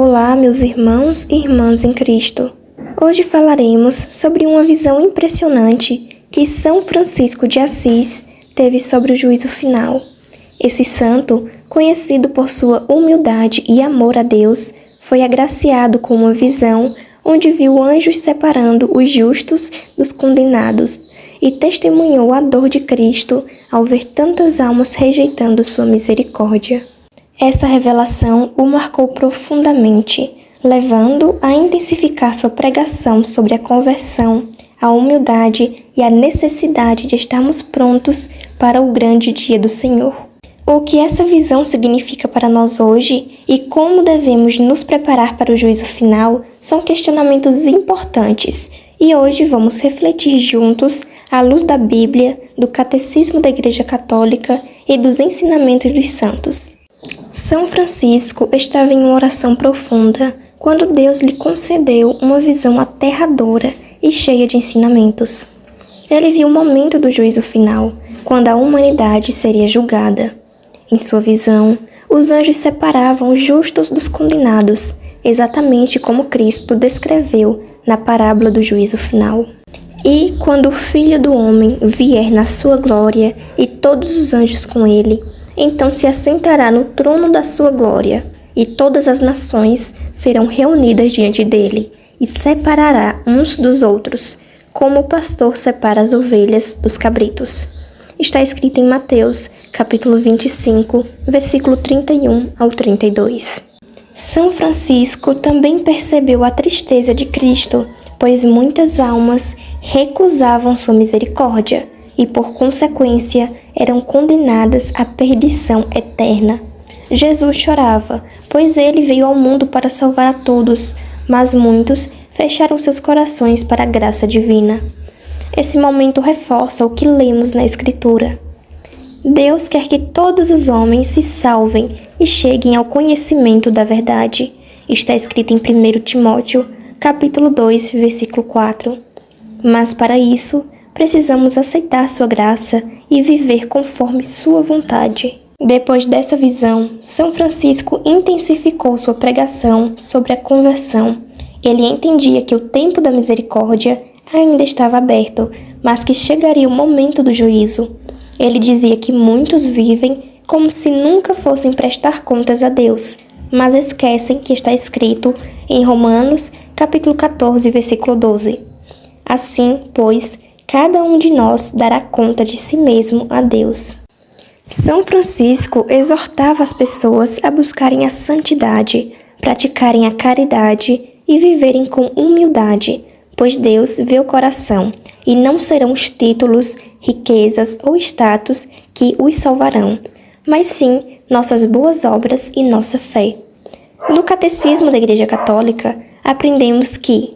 Olá, meus irmãos e irmãs em Cristo. Hoje falaremos sobre uma visão impressionante que São Francisco de Assis teve sobre o juízo final. Esse santo, conhecido por sua humildade e amor a Deus, foi agraciado com uma visão onde viu anjos separando os justos dos condenados e testemunhou a dor de Cristo ao ver tantas almas rejeitando sua misericórdia. Essa revelação o marcou profundamente, levando-o a intensificar sua pregação sobre a conversão, a humildade e a necessidade de estarmos prontos para o grande dia do Senhor. O que essa visão significa para nós hoje e como devemos nos preparar para o juízo final são questionamentos importantes, e hoje vamos refletir juntos à luz da Bíblia, do Catecismo da Igreja Católica e dos ensinamentos dos santos. São Francisco estava em uma oração profunda quando Deus lhe concedeu uma visão aterradora e cheia de ensinamentos. Ele viu o momento do juízo final, quando a humanidade seria julgada. Em sua visão, os anjos separavam os justos dos condenados, exatamente como Cristo descreveu na parábola do juízo final. E quando o Filho do Homem vier na sua glória e todos os anjos com ele, então se assentará no trono da sua glória, e todas as nações serão reunidas diante dele, e separará uns dos outros, como o pastor separa as ovelhas dos cabritos. Está escrito em Mateus, capítulo 25, versículo 31 ao 32. São Francisco também percebeu a tristeza de Cristo, pois muitas almas recusavam sua misericórdia, e, por consequência, eram condenadas à perdição eterna. Jesus chorava, pois ele veio ao mundo para salvar a todos, mas muitos fecharam seus corações para a graça divina. Esse momento reforça o que lemos na Escritura. Deus quer que todos os homens se salvem e cheguem ao conhecimento da verdade. Está escrito em 1 Timóteo, capítulo 2, versículo 4. Mas para isso, precisamos aceitar sua graça e viver conforme sua vontade. Depois dessa visão, São Francisco intensificou sua pregação sobre a conversão. Ele entendia que o tempo da misericórdia ainda estava aberto, mas que chegaria o momento do juízo. Ele dizia que muitos vivem como se nunca fossem prestar contas a Deus, mas esquecem que está escrito em Romanos, capítulo 14, versículo 12. Assim, pois, cada um de nós dará conta de si mesmo a Deus. São Francisco exortava as pessoas a buscarem a santidade, praticarem a caridade e viverem com humildade, pois Deus vê o coração, e não serão os títulos, riquezas ou status que os salvarão, mas sim nossas boas obras e nossa fé. No Catecismo da Igreja Católica, aprendemos que,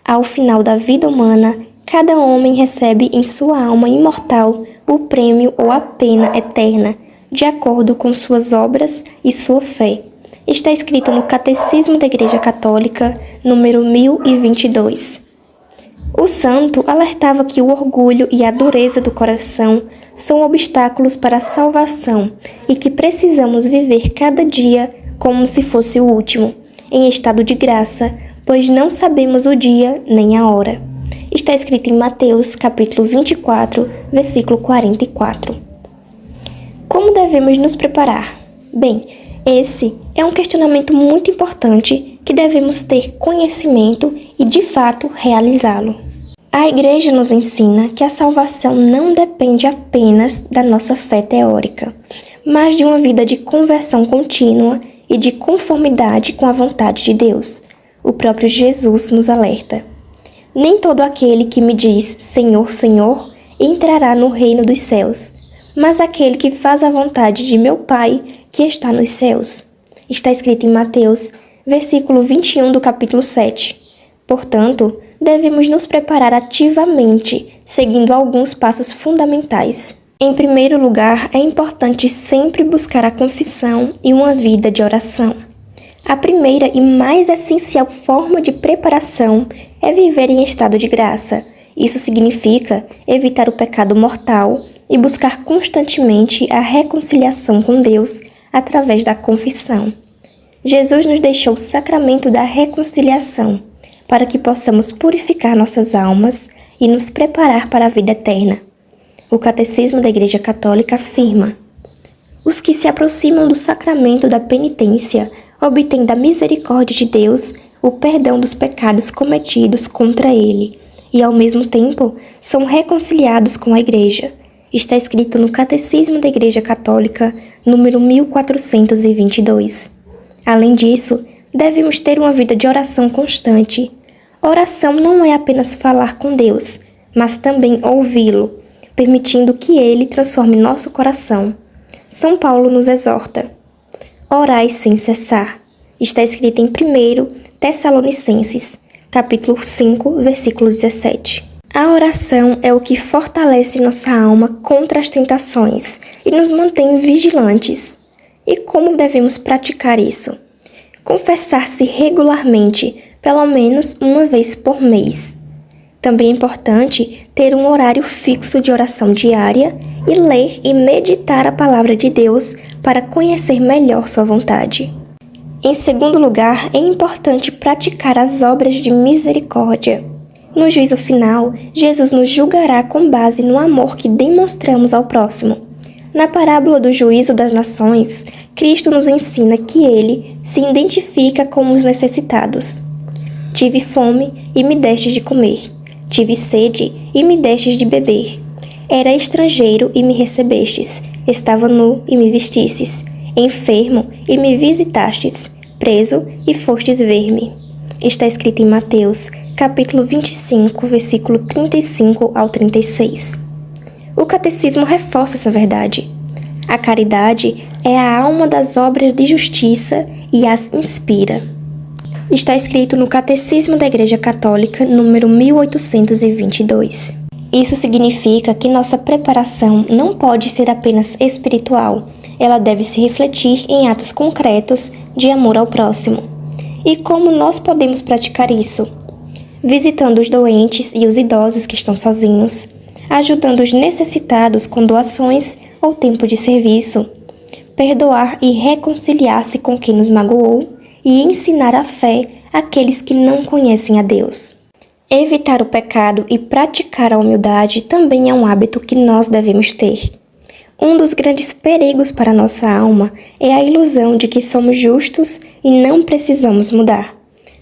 ao final da vida humana, cada homem recebe em sua alma imortal o prêmio ou a pena eterna, de acordo com suas obras e sua fé. Está escrito no Catecismo da Igreja Católica, número 1022. O santo alertava que o orgulho e a dureza do coração são obstáculos para a salvação e que precisamos viver cada dia como se fosse o último, em estado de graça, pois não sabemos o dia nem a hora. Está escrito em Mateus, capítulo 24, versículo 44. Como devemos nos preparar? Bem, esse é um questionamento muito importante que devemos ter conhecimento e, de fato, realizá-lo. A Igreja nos ensina que a salvação não depende apenas da nossa fé teórica, mas de uma vida de conversão contínua e de conformidade com a vontade de Deus. O próprio Jesus nos alerta. Nem todo aquele que me diz Senhor, Senhor, entrará no reino dos céus, mas aquele que faz a vontade de meu Pai que está nos céus. Está escrito em Mateus, versículo 21 do capítulo 7. Portanto, devemos nos preparar ativamente, seguindo alguns passos fundamentais. Em primeiro lugar, é importante sempre buscar a confissão e uma vida de oração. A primeira e mais essencial forma de preparação é viver em estado de graça. Isso significa evitar o pecado mortal e buscar constantemente a reconciliação com Deus através da confissão. Jesus nos deixou o sacramento da reconciliação, para que possamos purificar nossas almas e nos preparar para a vida eterna. O Catecismo da Igreja Católica afirma: os que se aproximam do sacramento da penitência obtêm da misericórdia de Deus o perdão dos pecados cometidos contra Ele e, ao mesmo tempo, são reconciliados com a Igreja. Está escrito no Catecismo da Igreja Católica, número 1422. Além disso, devemos ter uma vida de oração constante. Oração não é apenas falar com Deus, mas também ouvi-lo, permitindo que Ele transforme nosso coração. São Paulo nos exorta: orai sem cessar. Está escrito em 1 Tessalonicenses, capítulo 5, versículo 17. A oração é o que fortalece nossa alma contra as tentações e nos mantém vigilantes. E como devemos praticar isso? Confessar-se regularmente, pelo menos uma vez por mês. Também é importante ter um horário fixo de oração diária e ler e meditar a palavra de Deus para conhecer melhor sua vontade. Em segundo lugar, é importante praticar as obras de misericórdia. No juízo final, Jesus nos julgará com base no amor que demonstramos ao próximo. Na parábola do juízo das nações, Cristo nos ensina que Ele se identifica com os necessitados. Tive fome e me destes de comer. Tive sede e me destes de beber. Era estrangeiro e me recebestes. Estava nu e me vestistes. Enfermo e me visitastes. Preso e fostes ver-me. Está escrito em Mateus, capítulo 25, versículo 35 ao 36. O Catecismo reforça essa verdade. A caridade é a alma das obras de justiça e as inspira. Está escrito no Catecismo da Igreja Católica, número 1822. Isso significa que nossa preparação não pode ser apenas espiritual, ela deve se refletir em atos concretos de amor ao próximo. E como nós podemos praticar isso? Visitando os doentes e os idosos que estão sozinhos, ajudando os necessitados com doações ou tempo de serviço, perdoar e reconciliar-se com quem nos magoou e ensinar a fé àqueles que não conhecem a Deus. Evitar o pecado e praticar a humildade também é um hábito que nós devemos ter. Um dos grandes perigos para a nossa alma é a ilusão de que somos justos e não precisamos mudar.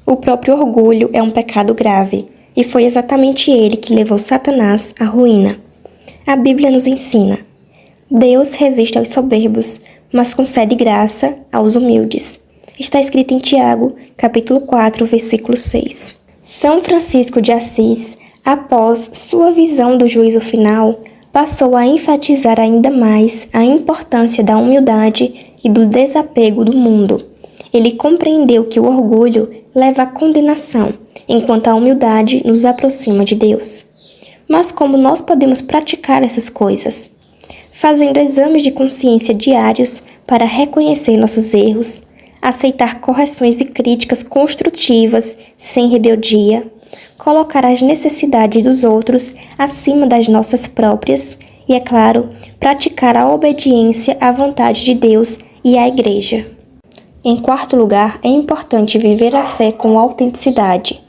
O próprio orgulho é um pecado grave, e foi exatamente ele que levou Satanás à ruína. A Bíblia nos ensina: Deus resiste aos soberbos, mas concede graça aos humildes. Está escrito em Tiago, capítulo 4, versículo 6. São Francisco de Assis, após sua visão do juízo final, passou a enfatizar ainda mais a importância da humildade e do desapego do mundo. Ele compreendeu que o orgulho leva à condenação, enquanto a humildade nos aproxima de Deus. Mas como nós podemos praticar essas coisas? Fazendo exames de consciência diários para reconhecer nossos erros, aceitar correções e críticas construtivas sem rebeldia, colocar as necessidades dos outros acima das nossas próprias e, é claro, praticar a obediência à vontade de Deus e à Igreja. Em quarto lugar, é importante viver a fé com autenticidade.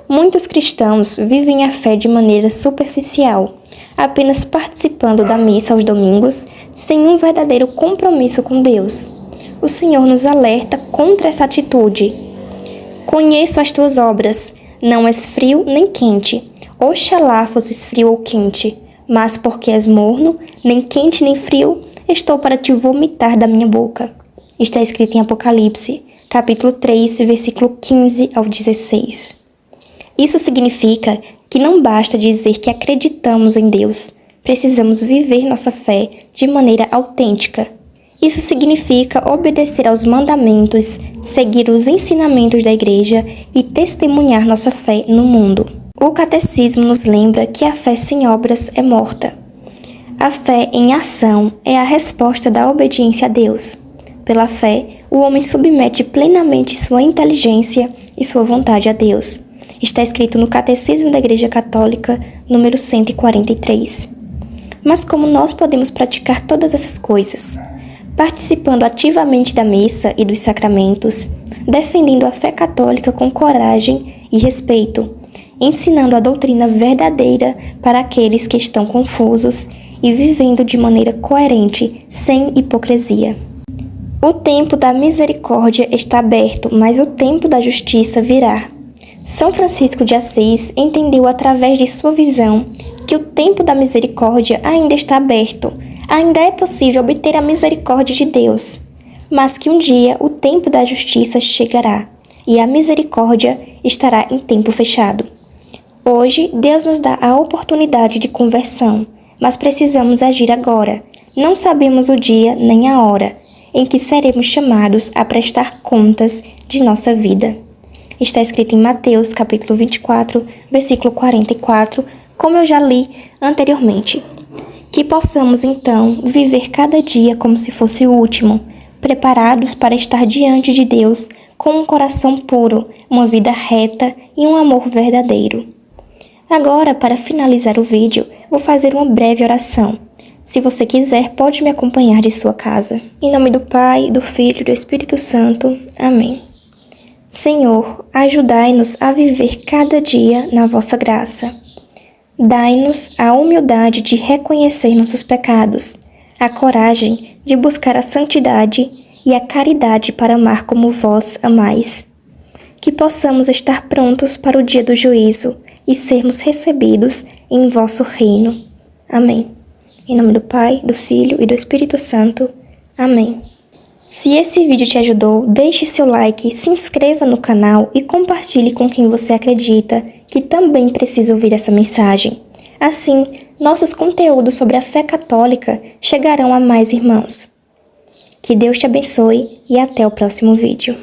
Muitos cristãos vivem a fé de maneira superficial, apenas participando da missa aos domingos, sem um verdadeiro compromisso com Deus. O Senhor nos alerta contra essa atitude. Conheço as tuas obras, não és frio nem quente. Oxalá fosses frio ou quente, mas porque és morno, nem quente nem frio, estou para te vomitar da minha boca. Está escrito em Apocalipse, capítulo 3, versículo 15 ao 16. Isso significa que não basta dizer que acreditamos em Deus, precisamos viver nossa fé de maneira autêntica. Isso significa obedecer aos mandamentos, seguir os ensinamentos da Igreja e testemunhar nossa fé no mundo. O Catecismo nos lembra que a fé sem obras é morta. A fé em ação é a resposta da obediência a Deus. Pela fé, o homem submete plenamente sua inteligência e sua vontade a Deus. Está escrito no Catecismo da Igreja Católica, número 143. Mas como nós podemos praticar todas essas coisas? participando ativamente da missa e dos sacramentos, defendendo a fé católica com coragem e respeito, ensinando a doutrina verdadeira para aqueles que estão confusos e vivendo de maneira coerente, sem hipocrisia. O tempo da misericórdia está aberto, mas o tempo da justiça virá. São Francisco de Assis entendeu através de sua visão que o tempo da misericórdia ainda está aberto, ainda é possível obter a misericórdia de Deus, mas que um dia o tempo da justiça chegará e a misericórdia estará em tempo fechado. Hoje, Deus nos dá a oportunidade de conversão, mas precisamos agir agora. Não sabemos o dia nem a hora em que seremos chamados a prestar contas de nossa vida. Está escrito em Mateus, capítulo 24, versículo 44, como eu já li anteriormente. Que possamos, então, viver cada dia como se fosse o último, preparados para estar diante de Deus com um coração puro, uma vida reta e um amor verdadeiro. Agora, para finalizar o vídeo, vou fazer uma breve oração. Se você quiser, pode me acompanhar de sua casa. Em nome do Pai, do Filho e do Espírito Santo. Amém. Senhor, ajudai-nos a viver cada dia na vossa graça. Dai-nos a humildade de reconhecer nossos pecados, a coragem de buscar a santidade e a caridade para amar como vós amais. Que possamos estar prontos para o dia do juízo e sermos recebidos em vosso reino. Amém. Em nome do Pai, do Filho e do Espírito Santo. Amém. Se esse vídeo te ajudou, deixe seu like, se inscreva no canal e compartilhe com quem você acredita que também precisa ouvir essa mensagem. Assim, nossos conteúdos sobre a fé católica chegarão a mais irmãos. Que Deus te abençoe e até o próximo vídeo.